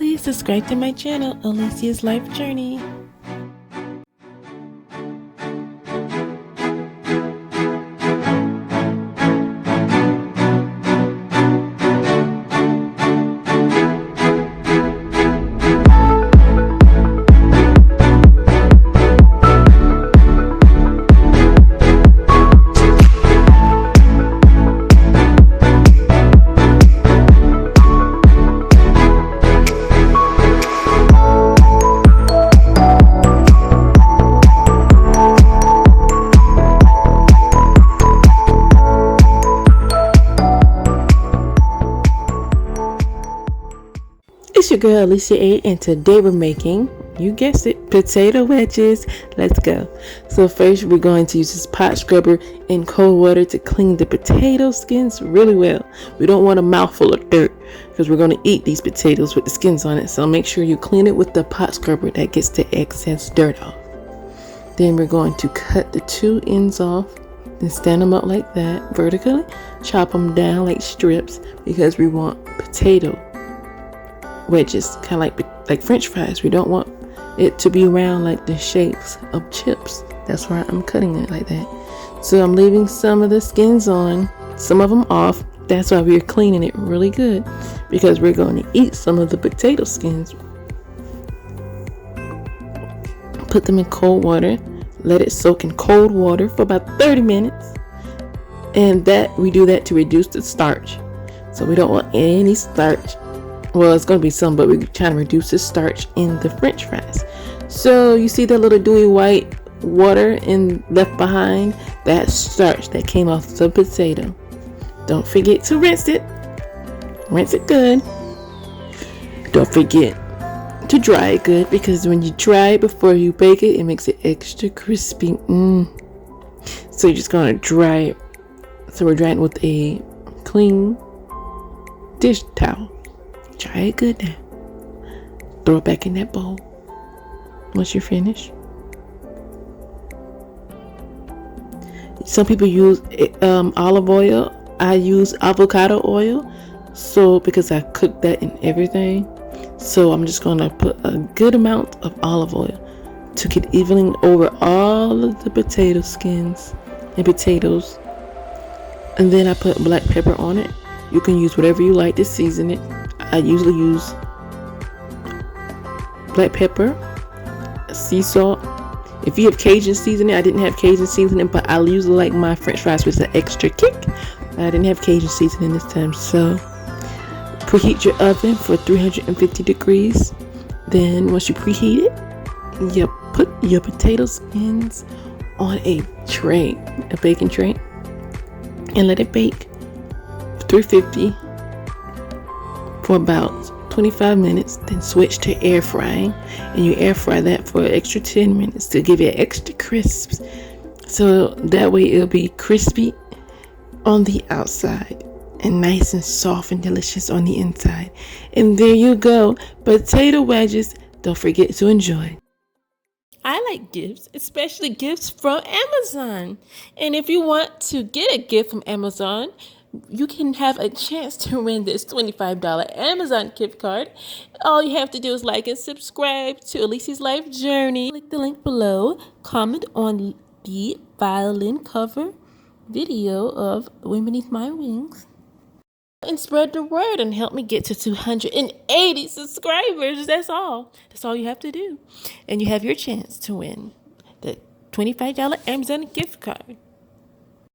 Please subscribe to my channel, Alicia's Life Journey. It's your girl Alicia 8, and today we're making, you guessed it, potato wedges. Let's go. So first we're going to use this pot scrubber in cold water to clean the potato skins really well. We don't want a mouthful of dirt because we're going to eat these potatoes with the skins on it. So make sure you clean it with the pot scrubber. That gets the excess dirt off. Then we're going to cut the two ends off and stand them up like that vertically. Chop them down like strips because we want potato wedges, kind of like French fries. We don't want it to be round like the shapes of chips. That's why I'm cutting it like that. So I'm leaving some of the skins on, some of them off. That's why we're cleaning it really good, because we're going to eat some of the potato skins. Put them in cold water, let it soak in cold water for about 30 minutes, and that we do that to reduce the starch. So we don't want any starch. Well, it's going to be some, but we're trying to reduce the starch in the French fries. So you see that little dewy white water left behind? That's starch that came off the potato. Don't forget to rinse it. Rinse it good. Don't forget to dry it good, because when you dry it before you bake it, it makes it extra crispy. So you're just going to dry it. So we're drying it with a clean dish towel. Dry it good now. Throw it back in that bowl once you're finished. Some people use olive oil. I use avocado oil, so because I cook that in everything. So I'm just gonna put a good amount of olive oil to get evenly over all of the potato skins and potatoes. And then I put black pepper on it. You can use whatever you like to season it. I usually use black pepper, sea salt. If you have Cajun seasoning, I didn't have Cajun seasoning, but I usually like my French fries with an extra kick. I didn't have Cajun seasoning this time, so preheat your oven for 350 degrees. Then once you preheat it, you put your potato skins on a tray, a baking tray, and let it bake 350 for about 25 minutes. Then switch to air frying, and you air fry that for an extra 10 minutes to give it extra crisp, so that way it'll be crispy on the outside and nice and soft and delicious on the inside. And there you go, potato wedges. Don't forget to enjoy. I like gifts, especially gifts from Amazon. And if you want to get a gift from Amazon, you can have a chance to win this $25 Amazon gift card. All you have to do is like and subscribe to Alicia's Life Journey. Click the link below. Comment on the violin cover video of Wind Beneath My Wings. And spread the word and help me get to 280 subscribers. That's all. That's all you have to do. And you have your chance to win the $25 Amazon gift card.